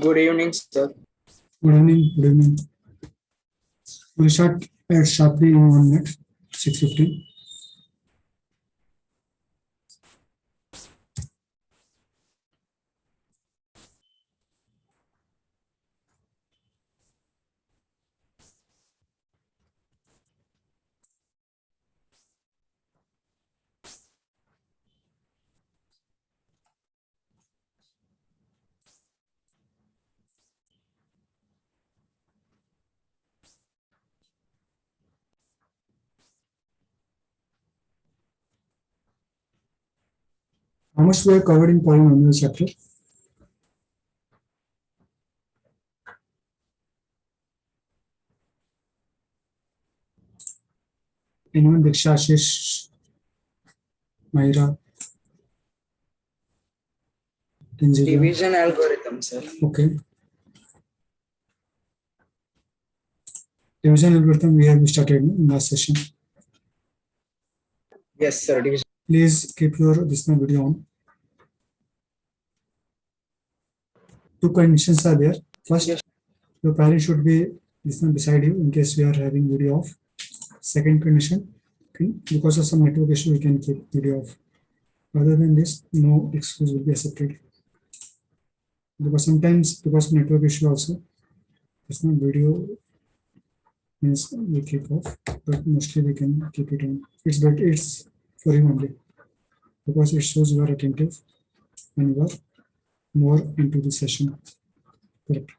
Good evening, sir. Good evening. Good evening. We'll start at sharply in 1 minute, 6:15. How much we have covered in polynomial chapter? Anyone? Diksha, Ashish, Mayra, Tanzila. Division algorithm, sir. Okay. Division algorithm we have started in last session. Yes, sir. Division. Please keep your this video on. Two conditions are there. First, Yes. your parent should be beside you in case we are having video off. Second condition, because of some network issue, we can keep video off. Other than this, no excuse will be accepted. Because sometimes, because of network issue also, this video means we keep off, but mostly we can keep it on. It's better, it's for you only, because it shows you are attentive and you are more into the session. Correct.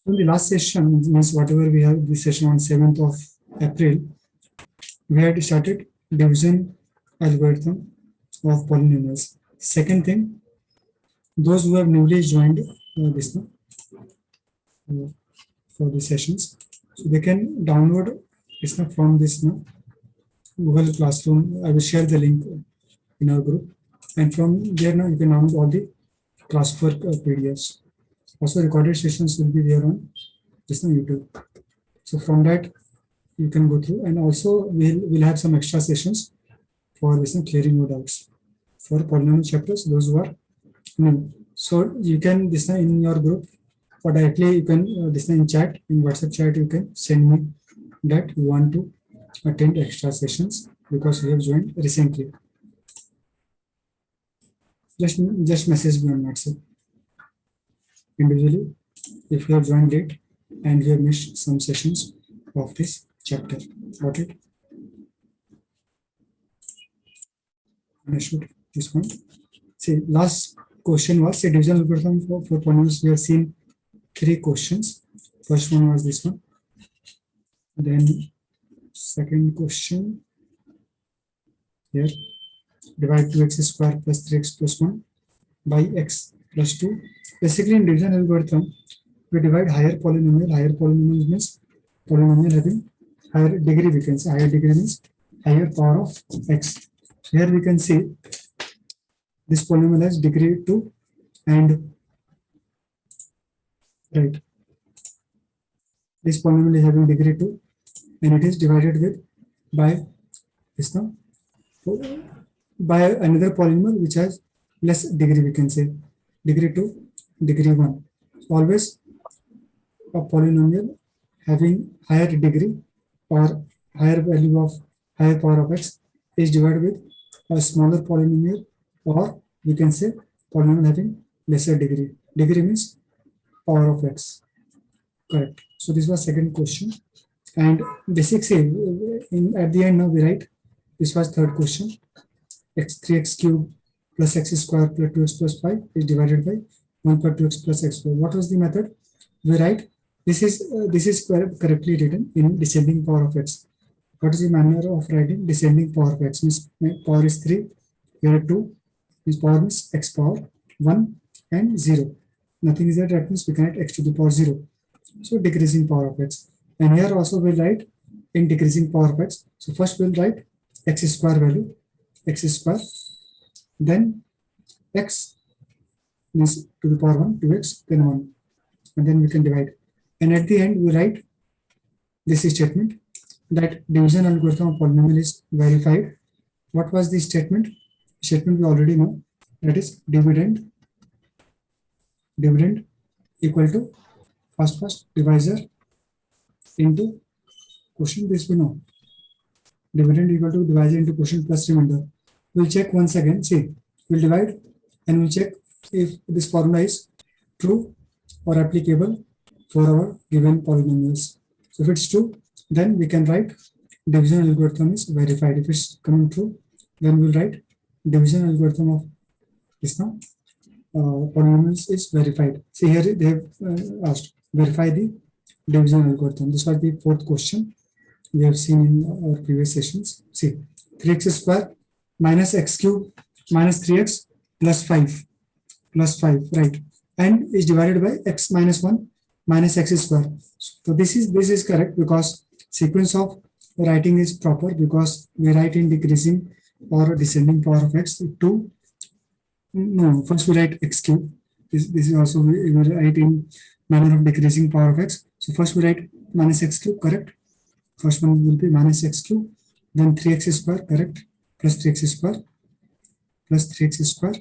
In the last session, means whatever we have this session on 7th of April, we had started division algorithm of polynomials. Second thing, those who have newly joined this for the sessions, so they can download this from this Google Classroom. I will share the link in our group, and from there now you can download all the classwork PDFs. Also, recorded sessions will be there on this YouTube. So from that you can go through, and also we'll have some extra sessions for this clearing your doubts for polynomial chapters. Those who are new, so you can this in your group, or directly you can this in chat, in WhatsApp chat you can send me that you want to attend extra sessions because we have joined recently. Just message me on WhatsApp individually if you have joined late and you have missed some sessions of this chapter. Got it? And I should this one. See, last question was, say, division algorithm for polynomials. We have seen 3 questions. First one was this one. Then second question here, divide 2x square plus 3x plus 1 by x plus 2. Basically, in division algorithm, we divide higher polynomial. Higher polynomial means polynomial having higher degree. We can say higher degree means higher power of x. So here we can see this polynomial has degree 2 and right. This polynomial is having degree 2 and it is divided with by this now by another polynomial which has less degree. We can say degree 2, degree 1. So always a polynomial having higher degree or higher value of higher power of x is divided with a smaller polynomial, or we can say polynomial having lesser degree. Degree means power of x. Correct. So this was second question. And basic say at the end now we write this was third question. X 3x cube plus x square plus 2x plus 5 is divided by 1 plus 2x plus x square. What was the method? We write this is correctly written in descending power of x. What is the manner of writing descending power of x? Means power is 3, here 2, means power means x power 1 and 0. Nothing is there, that means we can write x to the power 0. So decreasing power of x. And here also we'll write in decreasing power of x. So first we'll write x square value, x square, then x means to the power 1, 2x, then 1. And then we can divide. And at the end we write this statement that division algorithm of polynomial is verified. What was the statement? Statement we already know, that is dividend equal to first divisor into quotient. This we know. Dividend equal to divisor into quotient plus remainder. We'll check once again. See, we'll divide and we'll check if this formula is true or applicable for our given polynomials. So if it's true, then we can write division algorithm is verified. If it's coming true, then we'll write division algorithm of this now polynomials is verified. See here they have asked verify the division algorithm. This was the fourth question we have seen in our previous sessions. See, 3x square minus x cube minus 3x plus 5 right, and is divided by x minus 1 minus x square. So this is correct because sequence of writing is proper because we write in decreasing or descending power of x. To no, first we write x cube. This is also we write in manner of decreasing power of x. So first we write minus x cube, correct. First one will be minus x cube, then 3x square, correct, plus 3x square, plus 3x square,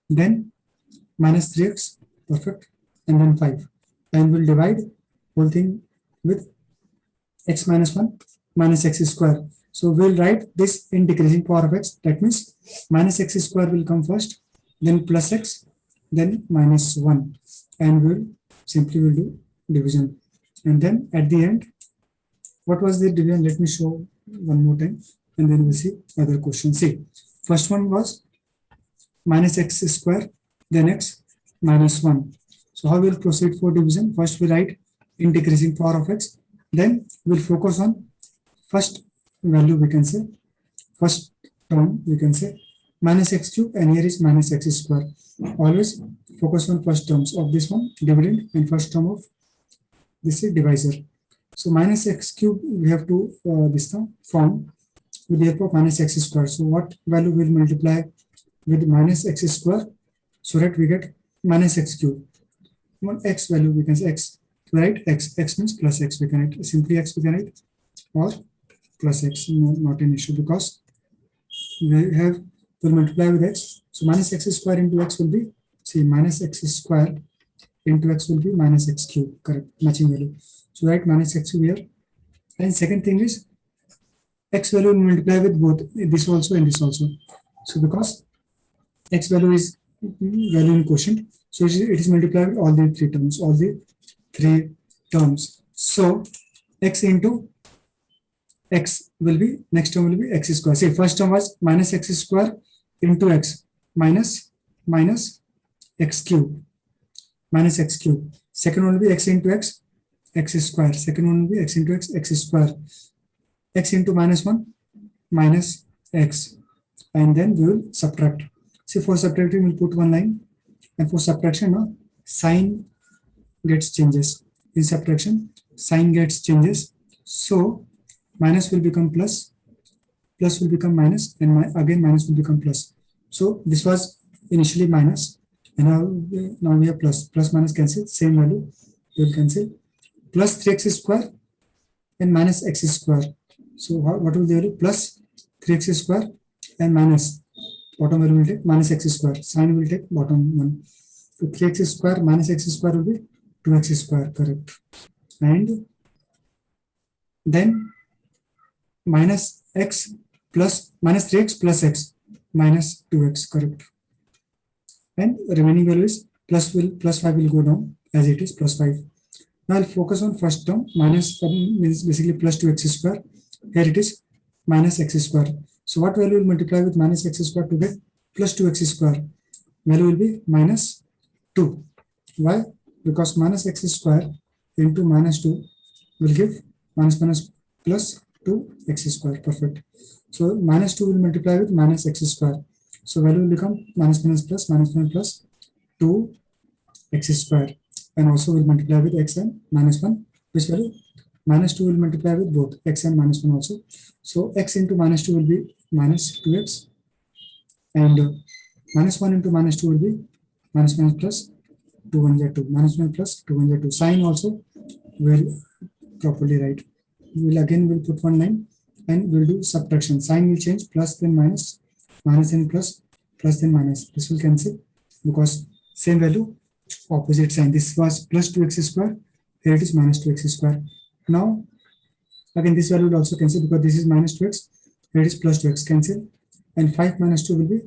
then minus 3x, perfect, and then 5. And we'll divide whole thing with x minus 1 minus x square. So we'll write this in decreasing power of x. That means minus x square will come first, then plus x, then minus 1. And we'll simply will do division. And then at the end, what was the division? Let me show one more time and then we'll see other questions. See, first one was minus x square, then x minus 1. So how we'll proceed for division? First we write in decreasing power of x, then we'll focus on first value, we can say, first term, we can say minus x cube, and here is minus x square. Always focus on first terms of this one, dividend, and first term of this is divisor. So minus x cube we have to this term form with the help of minus x square. So what value will multiply with minus x square so that we get minus x cube. One x value we can say x, right? X means plus x, we can write simply x we can write or plus x, no, not an issue because we have to multiply with x. So minus x square into x will be, see, minus x square into x will be minus x cube, correct, matching value. So write minus x cube here. And second thing is x value will multiply with both this also and this also. So because x value is value in quotient, so it is multiplied with all the three terms. So x into x will be, next term will be x square. See, first term was minus x square into x minus x cube, minus x cube. Second one will be x into x square. Second one will be x into x square. X into minus 1 minus x. And then we will subtract. See, for subtracting we'll put one line, and for subtraction now sign gets changes. In subtraction sign gets changes. So minus will become plus, plus will become minus, and again minus will become plus. So this was initially minus, and now we have plus. Plus minus cancel, same value we will cancel. Plus 3x square and minus x square. So what will the value? Plus 3x square and minus bottom value will take minus x square. Sign will take bottom one. So 3x square minus x square will be 2x square, correct. And then minus x plus minus 3x plus x minus 2x, correct. And remaining value is plus 5 will go down as it is, plus 5. Now I'll focus on first term. Minus means basically plus 2x square. Here it is minus x square. So what value will multiply with minus x square to get plus 2x square? Value will be minus 2. Why? Because minus x square into minus 2 will give minus plus 2x square. Perfect. So minus 2 will multiply with minus x square. So value will become minus plus 2x square. And also will multiply with x and minus 1. Which value? Minus 2 will multiply with both x and minus 1 also. So x into minus 2 will be minus 2x. And minus 1 into minus 2 will be minus plus 2 1 2. Minus 1 plus 2 1 2. Sign also will properly write. We'll put one line and we'll do subtraction. Sign will change, plus then minus, minus then plus then minus. This will cancel because same value opposite sign. This was plus 2x square, here it is minus 2x square. Now again this value will also cancel because this is minus 2x, here it is plus 2x, cancel, and 5 minus 2 will be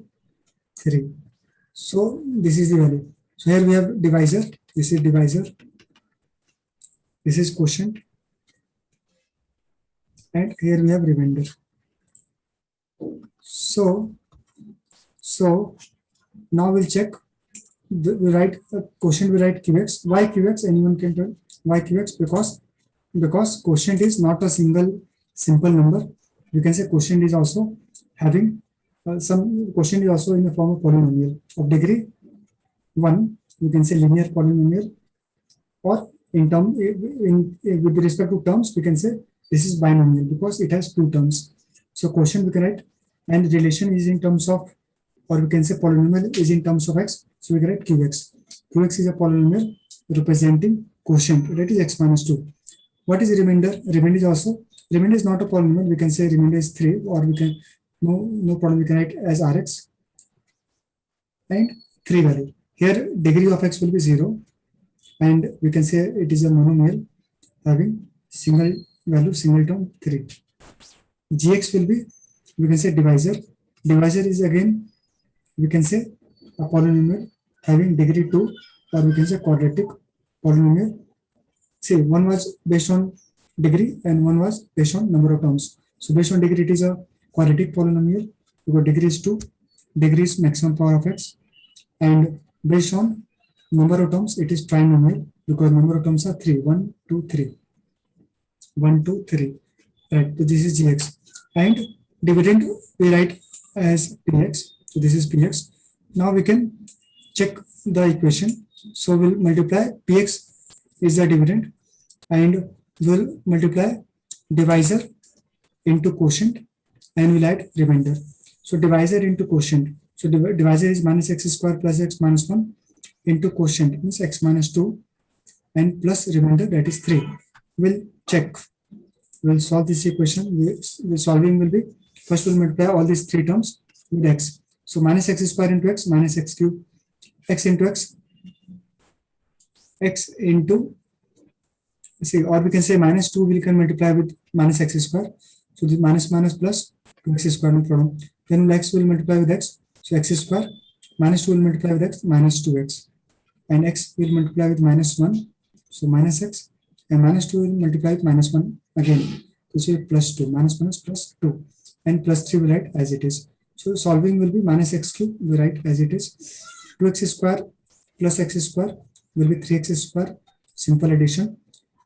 3. So this is the value. So here we have divisor, this is divisor, this is quotient, and here we have remainder. So now we'll check. We write quotient, we write qx. Why qx? Anyone can tell why qx? Because quotient is not a single simple number. You can say quotient is also having some quotient is also in the form of polynomial of degree 1. You can say linear polynomial, or in term with respect to terms we can say this is binomial because it has 2 terms. So quotient we can write, and relation is in terms of, or we can say polynomial is in terms of x, so we can write qx. Qx is a polynomial representing quotient, that is x minus 2. What is remainder? Remainder is also, remainder is not a polynomial, we can say remainder is 3, or we can, no problem, we can write as rx, and 3 value. Here degree of x will be 0, and we can say it is a monomial having single value, single term 3. Gx will be, we can say divisor. Divisor is again, we can say a polynomial having degree 2, or we can say quadratic polynomial. See, one was based on degree and one was based on number of terms. So based on degree it is a quadratic polynomial because degree is 2, degree is maximum power of x, and based on number of terms it is trinomial because number of terms are 3, 1, 2, 3. 1, 2, 3. Right, so this is gx, and dividend we write as px. So this is px. Now we can check the equation. So we'll multiply px is the dividend, and we'll multiply divisor into quotient, and we'll add remainder. So divisor into quotient. So divisor is minus x square plus x minus 1 into quotient means x minus 2 and plus remainder, that is 3. We'll check. We'll solve this equation. The solving will be, first we'll multiply all these 3 terms with x. So minus x square into x minus x cube, x into x, x into, see, or we can say minus 2 we can multiply with minus x square. So the minus minus plus 2x square, no problem. Then x will multiply with x. So x square minus 2 will multiply with x minus 2x, and x will multiply with minus 1. So minus x, and minus 2 will multiply with minus 1 again. So plus 2, minus minus plus 2, and plus 3 we write as it is. So solving will be minus x cube, we write as it is. 2x square plus x square will be 3x square, simple addition.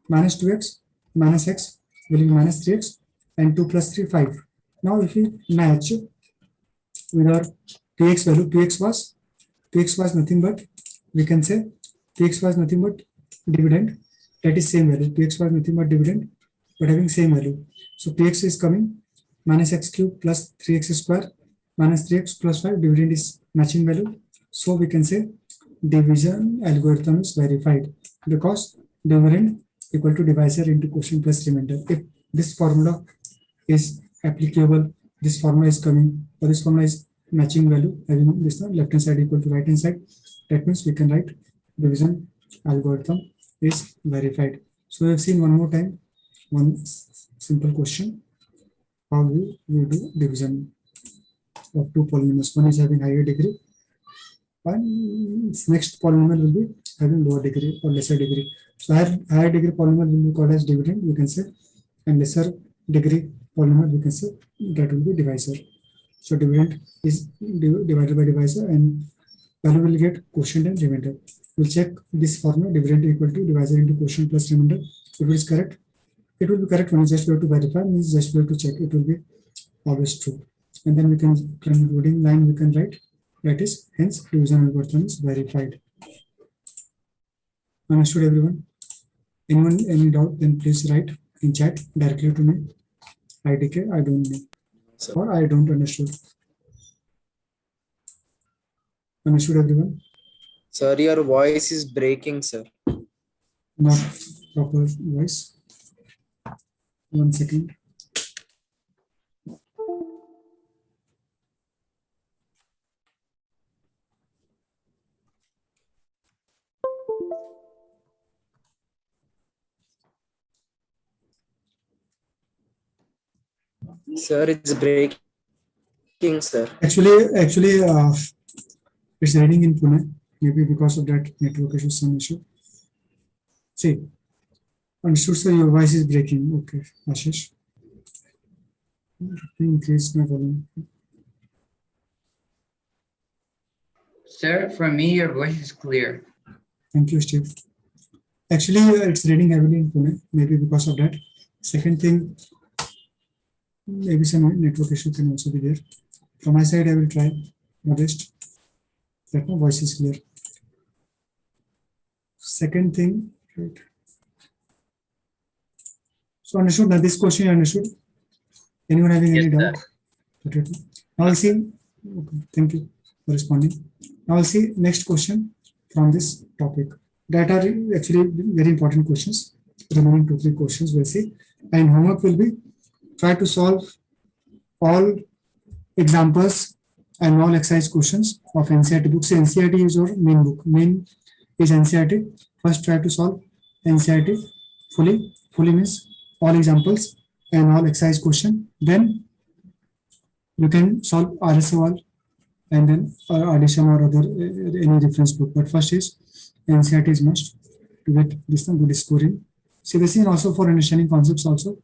Minus 2x minus x will be minus 3x, and 2 plus 3, 5. Now if we match with our px value, px was nothing but, we can say px was nothing but dividend, that is same value. Px was nothing but dividend but having same value. So px is coming minus x cube plus 3x square minus 3x plus 5, dividend is matching value. So we can say division algorithm is verified because dividend equal to divisor into quotient plus remainder. If this formula is applicable, this formula is coming, or this formula is matching value, having this left hand side equal to right hand side, that means we can write division algorithm is verified. So we have seen one more time one simple question, how we do division of 2 polynomials. One is having higher degree, and next polynomial will be having lower degree or lesser degree. So higher degree polynomial will be called as dividend, you can say, and lesser degree polynomial we can say that will be divisor. So dividend is divided by divisor, and value will get quotient and remainder. We'll check this formula, dividend equal to divisor into quotient plus remainder. If it is correct, it will be correct when just we have to verify, means just we have to check, it will be always true. And then we can, concluding line we can write, that is, hence division algorithm is verified. Understood everyone? Anyone any doubt, then please write in chat directly to me. IDK, I don't know, Sir. or I don't understood. Understood everyone? Sir, your voice is breaking, sir. Not proper voice. 1 second. Sir, it's breaking, sir. Actually, it's raining in Pune. Maybe because of that network issue, some issue. See, understood, sir. Your voice is breaking. Okay, Ashish. Increase my volume. Sir, for me, your voice is clear. Thank you, Steve. Actually, it's raining heavily in Pune. Maybe because of that. Second thing, maybe some network issue can also be there. From my side, I will try my best that my voice is clear. Second thing, right. So understood. Now this question you understood. Anyone having any Yes, doubt? sir. Now we'll see. Okay, thank you for responding. Now we'll see next question from this topic. That are actually very important questions. Remaining 2-3 questions we'll see. And homework will be try to solve all examples and all exercise questions of NCERT books. NCERT is your main book. Main is NCERT. First try to solve NCERT fully. Fully means all examples and all exercise question. Then you can solve RSOL and then addition or other any reference book. But first is NCERT is must to get this one good scoring. CBSE and also for understanding concepts also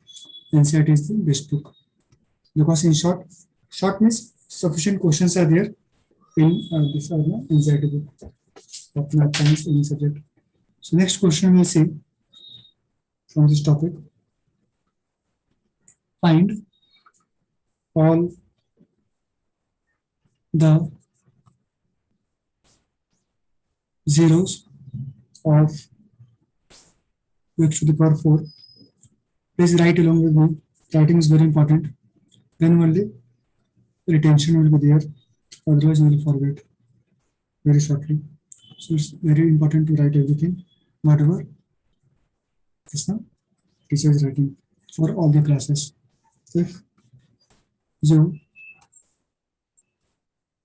NCERT is the best book because in short means sufficient questions are there in this NCERT book of math science any subject. So next question we'll see from this topic. Find all the zeros of x to the power 4. Please write along with me. Writing is very important. Then only retention will be there. Otherwise, you will forget very shortly. So it's very important to write everything, whatever is the teacher is writing for all the classes. If you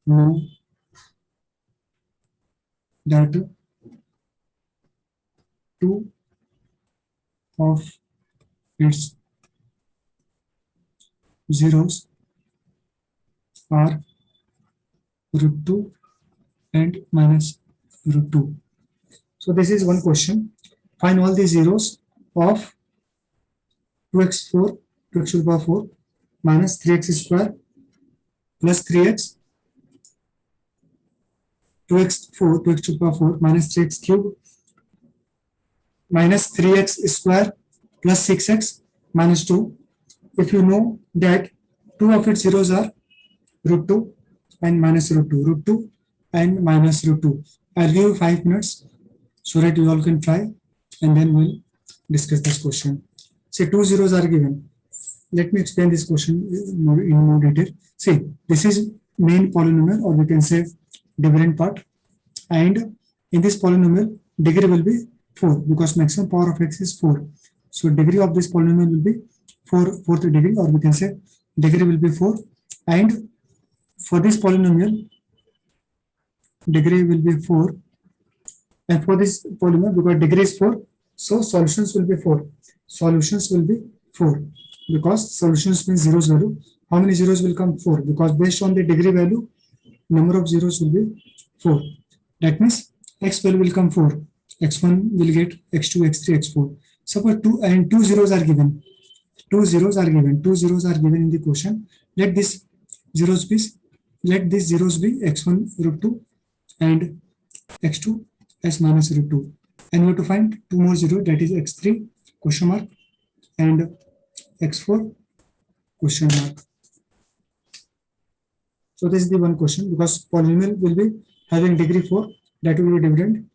know that 2 of its zeros are root 2 and minus root 2. So this is one question. Find all the zeros of 2x4, 2x to the power 4 minus 3x square plus 3x, 2x4, 2x to the power 4 minus 3x cube minus 3x square plus 6x minus 2. If you know that 2 of its zeros are root 2 and minus root 2, root 2 and minus root 2. I'll give you 5 minutes so that you all can try and then we'll discuss this question. Say 2 zeros are given. Let me explain this question in more detail. See, this is main polynomial or we can say dividend part, and in this polynomial degree will be 4 because maximum power of x is 4. So degree of this polynomial will be 4th degree, or we can say degree will be 4, and for this polynomial degree will be 4, and for this polynomial because degree is 4, so solutions will be 4. Solutions will be 4 because solutions means zeros value. How many zeros will come? 4, because based on the degree value number of zeros will be 4. That means x value will come 4, x1 will get x2, x3, x4. Suppose 2 zeros are given. 2 zeros are given. 2 zeros are given in the question. Let these zeros be x1 root 2 and x2 as minus root 2. And we have to find 2 more zeros, that is x3 question mark and x4 question mark. So this is the one question because polynomial will be having degree 4, that will be dividend,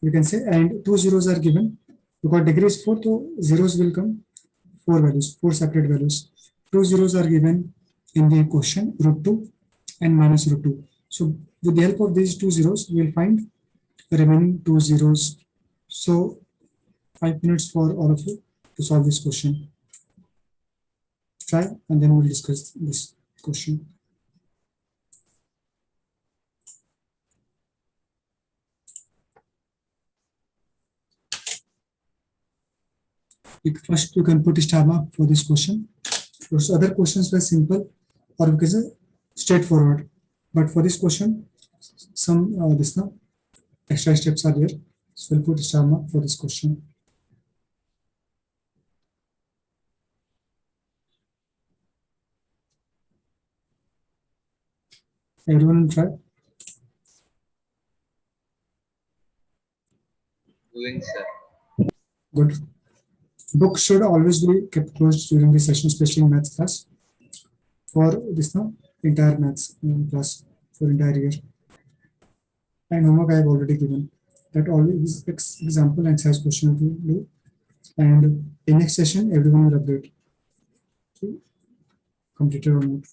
we can say, and 2 zeros are given because degree is 4, so zeros will come 4 values, 4 separate values. 2 zeros are given in the question, root 2 and minus root 2. So with the help of these 2 zeros, we will find the remaining 2 zeros. So 5 minutes for all of you to solve this question. Try and then we'll discuss this question. First, you can put a star mark for this question. Those other questions were simple, or we can say straightforward. But for this question, some this now extra steps are there. So we'll put star mark for this question. Everyone will try. Doing, sir. Good. Book should always be kept closed during the session, especially in maths class. For this now entire maths class for entire year. And homework I have already given. That always example and exercise question to do. And in next session, everyone will update. So, completed or not.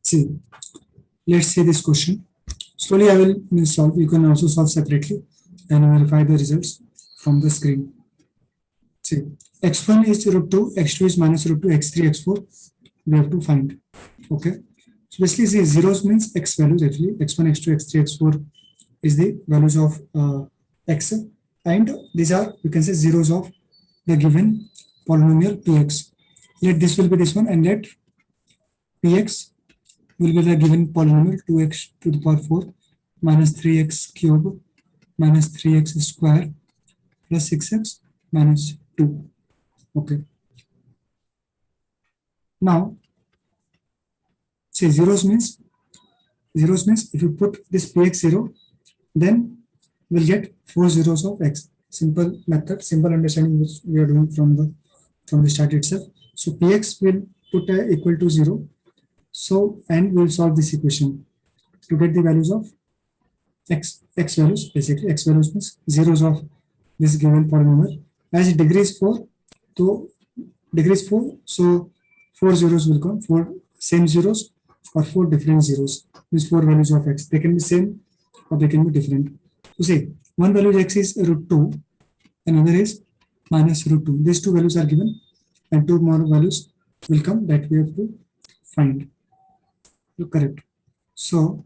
See, let's see this question. Slowly I will solve. You can also solve separately and verify the results from the screen. See, x1 is root 2, x2 is minus root 2, x3, x4. We have to find. Okay. So basically, see, zeros means x values actually. x1, x2, x3, x4 is the values of x, and these are, you can say, zeros of the given polynomial 2x. Let this will be this one, and let px will be the given polynomial 2x to the power 4 minus 3x cube minus 3x square plus 6x minus 2. Okay. Now, say zeros means if you put this px 0, then we'll get 4 zeros of x. Simple method, simple understanding which we are doing from the start itself. So px will put equal to 0. So, and we'll solve this equation to get the values of x values. Basically, x values means zeros of this given polynomial. As degree is 4, so degree is 4, so 4 zeros will come, 4 same zeros or 4 different zeros. These 4 values of x, they can be same or they can be different. So say one value of x is root 2, another is minus root 2. These 2 values are given, and 2 more values will come that we have to find. Correct. So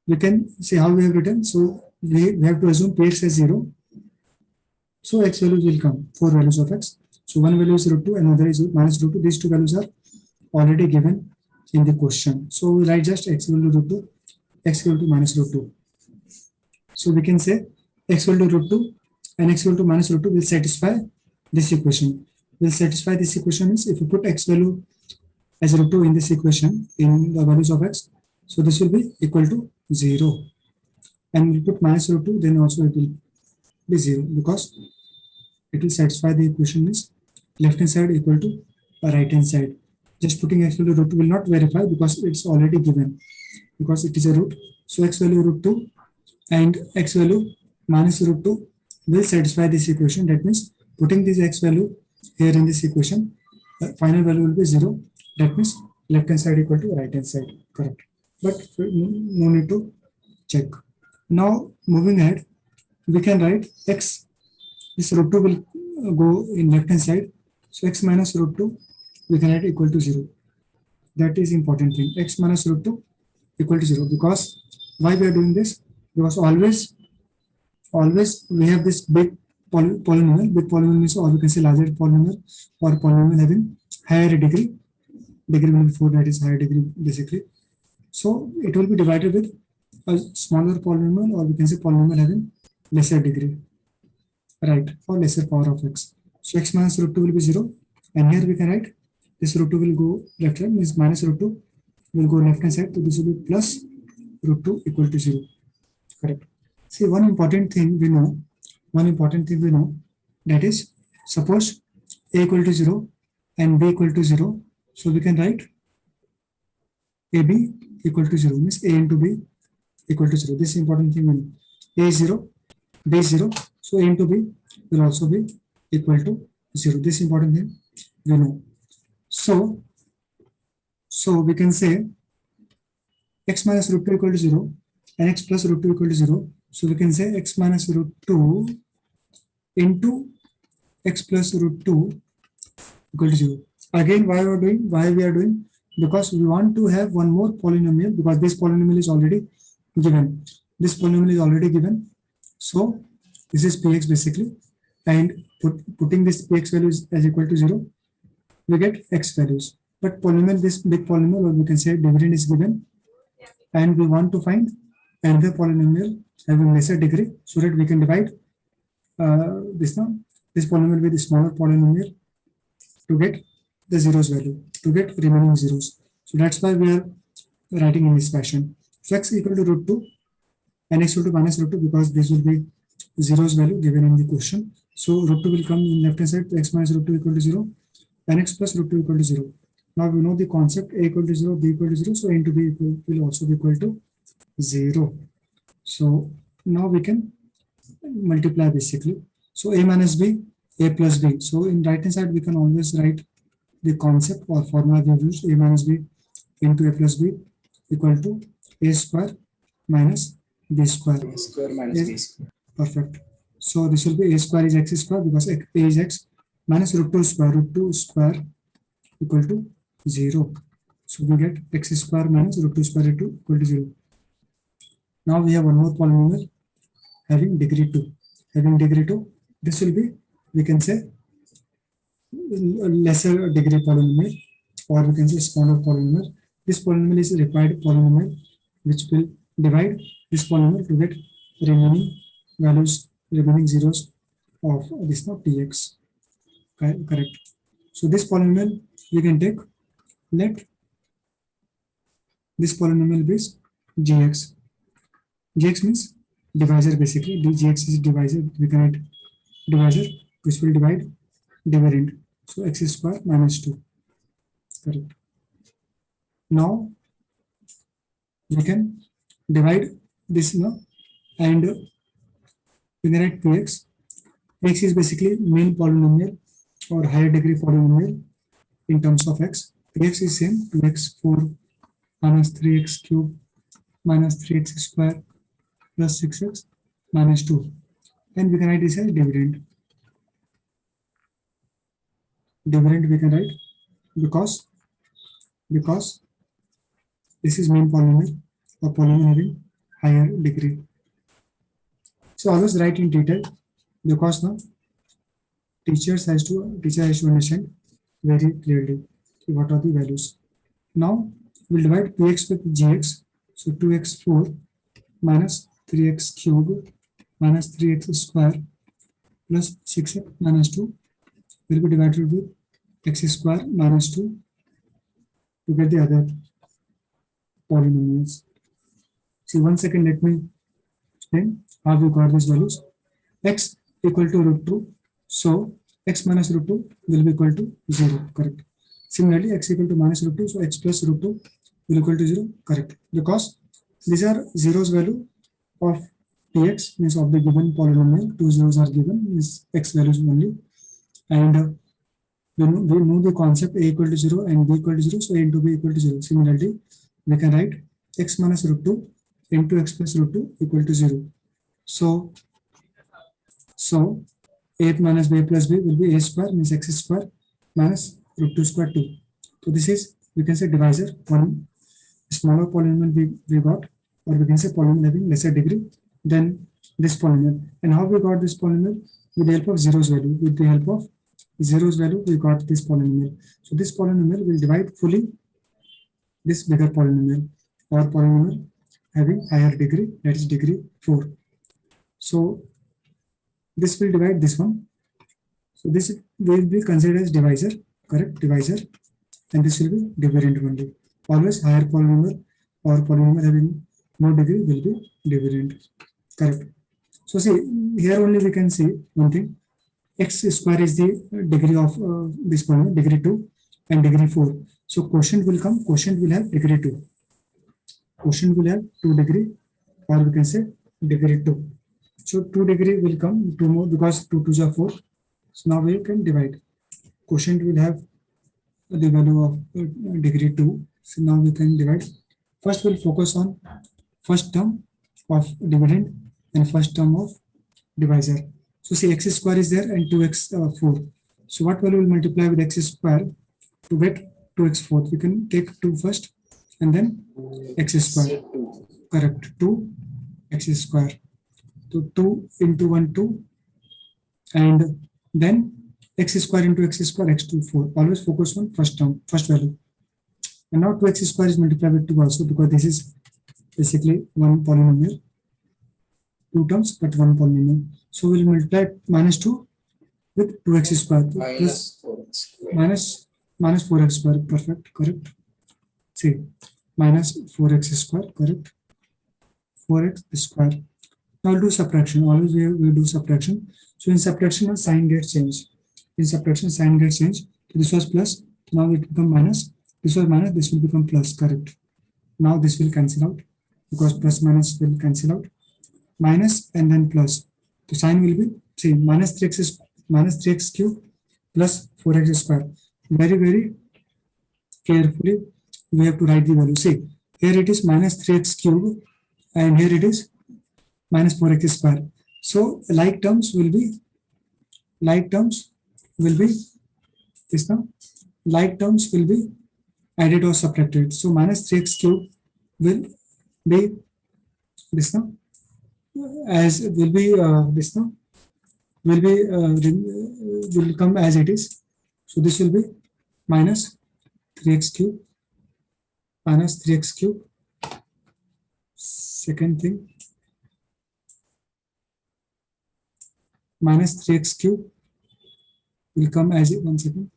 we can see how we have written. So we have to assume px as 0. So x values will come, 4 values of x. So one value is root 2, another is minus root 2. These 2 values are already given in the question. So we write just x equal to root 2, x equal to minus root 2. So we can say x equal to root 2 and x equal to minus root 2 will satisfy this equation. Will satisfy this equation means if you put x value as root 2 in this equation in the values of x, so this will be equal to 0. And we put minus root 2, then also it will be 0 because it will satisfy the equation means left hand side equal to right hand side. Just putting x value root 2 will not verify because it's already given, because it is a root. So x value root 2 and x value minus root 2 will satisfy this equation. That means putting this x value here in this equation, final value will be 0. That means left hand side equal to right hand side. Correct. But no need to check. Now moving ahead, we can write x, this root 2 will go in left hand side. So x minus root 2 we can write equal to 0. That is important thing. X minus root 2 equal to 0. Because why we are doing this? Because always we have this big polynomial. Big polynomial means, or we can say larger polynomial, or polynomial having higher degree. Degree will be 4, that is higher degree basically. So it will be divided with a smaller polynomial, or we can say polynomial having lesser degree, right, or lesser power of x. So x minus root 2 will be 0, and here we can write this root 2 will go left hand, means minus root 2 will go left hand side, so this will be plus root 2 equal to 0, correct. See, one important thing we know, that is, suppose a equal to 0 and b equal to 0, so we can write ab equal to 0, means a into b equal to 0. This is important thing we know. A is 0, b is 0, so a into b will also be equal to 0. This is important thing we know. So we can say x minus root 2 equal to 0 and x plus root 2 equal to 0. So we can say x minus root 2 into x plus root 2 equal to 0. Again, why we are doing? Because we want to have one more polynomial, because this polynomial is already given. So this is px basically, and putting this px values as equal to 0, we get x values. But polynomial, this big polynomial, or we can say dividend, is given, and we want to find another polynomial having lesser degree, so that we can divide this polynomial with a smaller polynomial to get the zeros value, to get remaining zeros. So that's why we are writing in this fashion. So x equal to root 2 and x equal to minus root 2, because this will be zeros value given in the question. So root 2 will come in left hand side, x minus root 2 equal to 0 and x plus root 2 equal to 0. Now we know the concept, a equal to 0, b equal to 0, so a into b will also be equal to 0. So now we can multiply basically. So a minus b, a plus b. So in right hand side we can always write the concept or formula we have used, a minus b into a plus b equal to a square minus b square. A square minus b square. Perfect. So this will be a square is x square, because a is x, minus root 2 square equal to 0. So we get x square minus root 2 square equal to 0. Now we have one more polynomial having degree 2. This will be, we can say, lesser degree polynomial, or we can say smaller polynomial. This polynomial is a required polynomial which will divide this polynomial to get remaining values, remaining zeros of this px. Correct. So this polynomial we can take, let this polynomial be gx. Gx means divisor basically. Gx is divisor. We can write divisor which will divide dividend. So x square minus 2. Correct. Now we can divide this now, and we can write px. X is basically main polynomial or higher degree polynomial in terms of x. Px is same, 2x4 minus 3x cube minus 3x square plus 6x minus 2. And we can write this as dividend. Dividend we can write because this is main polynomial or polynomial having higher degree. So always write in detail, because now teacher has to understand very clearly what are the values. Now we'll divide px with gx. So 2x4 minus 3x cube minus 3x square plus 6x minus 2 will be divided with x square minus 2 to get the other polynomials. See, 1 second, let me explain how we got these values. X equal to root 2, so x minus root 2 will be equal to 0, correct. Similarly, x equal to minus root 2, so x plus root 2 will equal to 0, correct. Because these are zeros value of px, means of the given polynomial. 2 zeros are given, means x values only. And we know the concept, a equal to 0 and b equal to 0, so a into b equal to 0. Similarly, we can write x minus root 2 into x plus root 2 equal to 0. So a minus b plus b will be a square, means x square minus root 2 square 2. So this is, we can say, divisor, one smaller polynomial we got, or we can say polynomial having lesser degree than this polynomial. And how we got this polynomial? With the help of zeros value. With the help of zeros value, we got this polynomial. So this polynomial will divide fully this bigger polynomial, or polynomial having higher degree, that is degree 4. So this will divide this one. So this will be considered as divisor, correct, divisor, and this will be dividend only. Always higher polynomial or polynomial having more degree will be dividend, correct. So see, here only we can see one thing. X square is the degree of this polynomial, degree 2 and degree 4. So quotient will come, quotient will have degree 2. Quotient will have 2 degree, or we can say degree 2. So 2 degree will come, 2 more, because 2 2s are 4. So now we can divide. Quotient will have the value of degree 2. So now we can divide. First we'll focus on first term of dividend and first term of divisor. So see, x square is there and 2x 4. So what value will multiply with x square to get 2x fourth? We can take 2 first and then x square. Correct, 2 x square. So 2 into 1 2, and then x square into x square, x to 4. Always focus on first term, first value. And now 2x square is multiplied with 2 also, because this is basically one polynomial. 2 terms but one polynomial. So we'll multiply minus 2 with 2x square plus minus 4x square. Perfect, correct. See, minus 4x square, correct. 4x square. Now we'll do subtraction. Always we do subtraction. So in subtraction, sign gets changed. In subtraction, sign gets changed. So this was plus. Now it become minus. This was minus. This will become plus. Correct. Now this will cancel out, because plus minus will cancel out. Minus and then plus. The sign will be same. Minus 3x cube plus 4x square. Very carefully we have to write the value. See, here it is minus 3x cube and here it is minus 4x square. So like terms will be this now. Like terms will be added or subtracted. So minus 3x cube will be this now, as will be this now, will come as it is. So this will be minus 3x cube, minus 3x cube. Second thing, minus 3x cube will come as it. One second.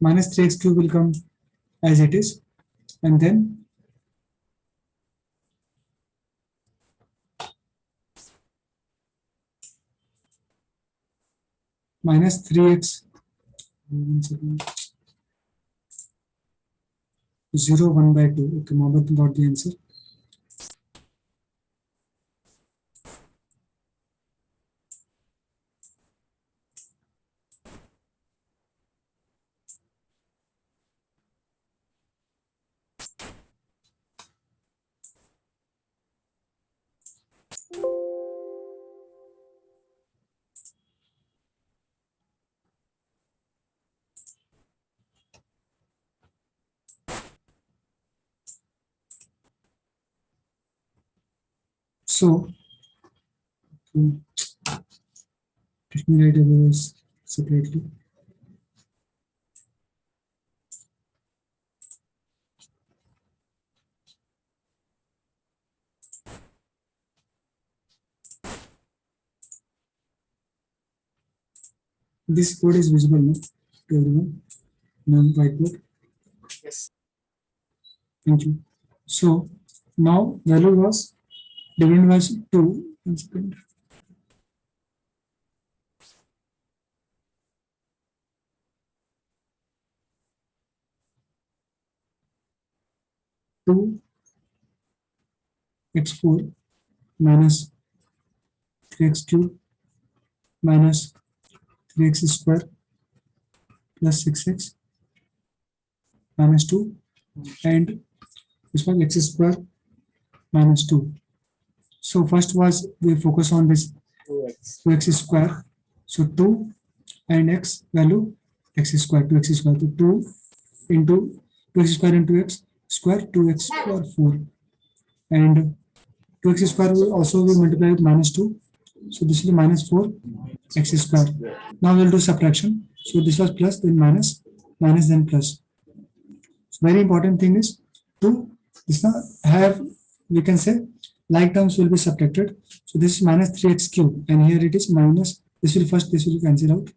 Minus 3x cube will come as it is, and then minus 3x 0 1 by 2. Okay, Mohammed got the answer. So let me write this separately. This code is visible now to everyone. Now whiteboard. Yes. Thank you. So now value was dividend was 2. One second. Two x4 minus 3x cube minus 3x square plus 6x minus 2, and this one x square minus 2. So first was we focus on this 2x square. So 2 and x value x square, 2x square. So 2 into 2x square into x square, 2x square 4, and 2x square will also be multiplied with minus 2. So this is minus 4 x square. Now we'll do subtraction. So this was plus, then minus, minus, then plus. So very important thing is to this have, we can say, like terms will be subtracted. So this is minus 3x cube, and here it is minus, this will cancel out,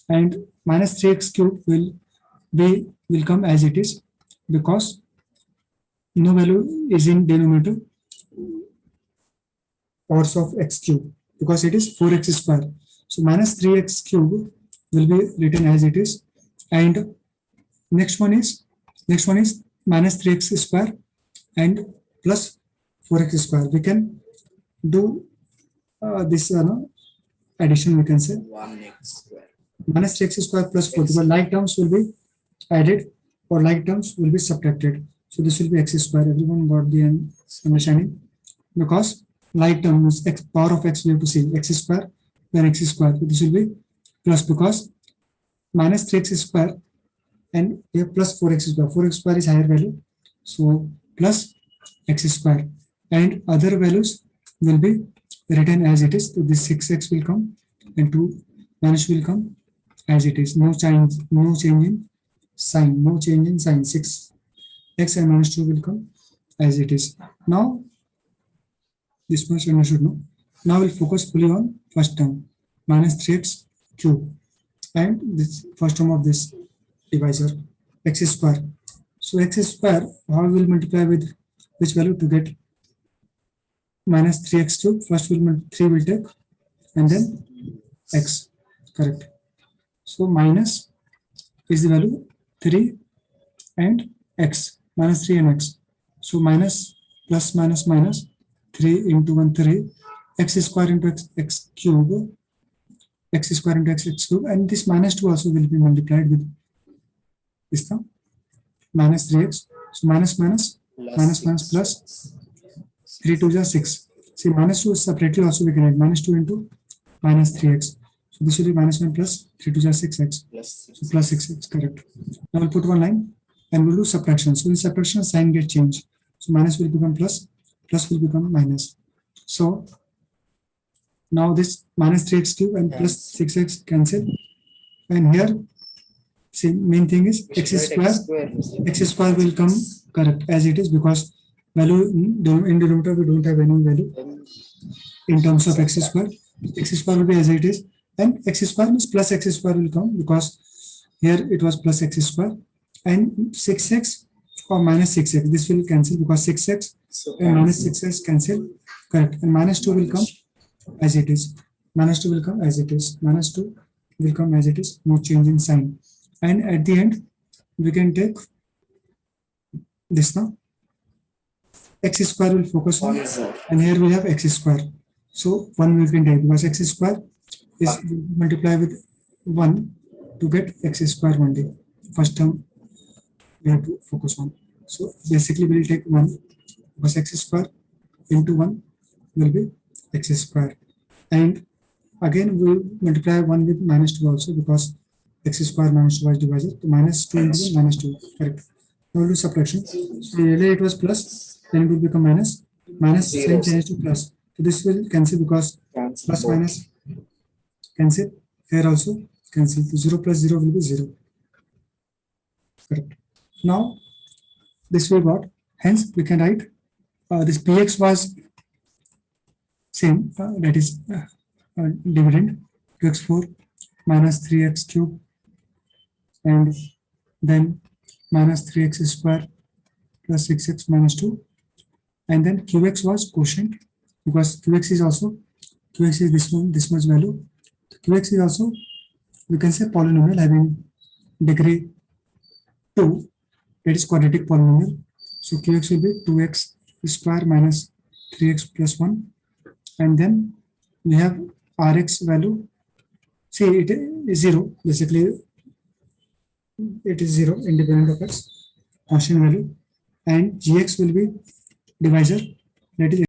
and minus 3x cube will come as it is, because no value is in denominator powers of x cube, because it is 4x square. So minus 3x cube will be written as it is, and next one is minus 3x square and plus 4x square. We can do this addition, we can say 1x square. minus 3x square plus 4, but like terms will be added or like terms will be subtracted. So this will be x square. Everyone got the understanding? Because like terms, x power of x, we have to see x square, then x square. So this will be plus, because minus 3x square and we have plus 4x square. 4x square is higher value, so plus x square, and other values will be written as it is. So this 6x will come and 2 minus will come as it is. No change in sign. 6x and minus 2 will come as it is. Now this much you should know. Now we'll focus fully on first term, minus 3x cube, and this first term of this divisor, x square. So x square, how we will multiply with which value to get minus 3x cube? First 3 will take, and then x, correct. So minus is the value 3 and x, minus 3 and x. So minus plus minus minus 3 into 1 3, x square into x cube, x square into x cube, and this minus 2 also will be multiplied with this term, minus 3x. So minus plus 3 2 is 6. See, minus 2 separately also we can write minus 2 into minus 3x. So this will be minus 1 plus 3 2 is 6x. So plus 6x, correct. Now we'll put one line and we'll do subtraction. So in subtraction, sign get changed. So minus will become plus will become minus. So now this minus 3x cube and plus 6x cancel, and here see main thing is x square will come correct as it is, because value in denominator we don't have any value in terms of x square. X square will be as it is, and x square means plus x square will come, because here it was plus x square, and 6x or minus 6x, this will cancel because 6x and minus 6x cancel, correct, and minus 2 will come as it is. Minus 2 will come as it is. Minus 2 will come as it is. No change in sign. And at the end, we can take this now. X square will focus on, and here we have x square. So 1 we can take, because x square is multiply with 1 to get x square only. First term we have to focus on. So basically we will take 1, because x square into 1 will be x square, and again we will multiply 1 with minus 2 also, because x square minus 2 was divided. So minus 2 into 1 minus 2, correct. Now we'll do subtraction. So earlier it was plus, then it will become minus sign change to plus. So this will cancel, because plus minus cancel, here also cancel. So 0 plus 0 will be 0, correct. Now this we got, hence we can write this px was same, that is dividend 2x4 minus 3x cube, and then minus 3x square plus 6x minus 2, and then qx was quotient, because qx is this one, this much value. Qx is also, we can say, polynomial having degree 2, that is quadratic polynomial. So qx will be 2x square minus 3x plus 1, and then we have rx value. See, it is 0, basically it is 0 independent of x, constant value, and gx will be divisor, that is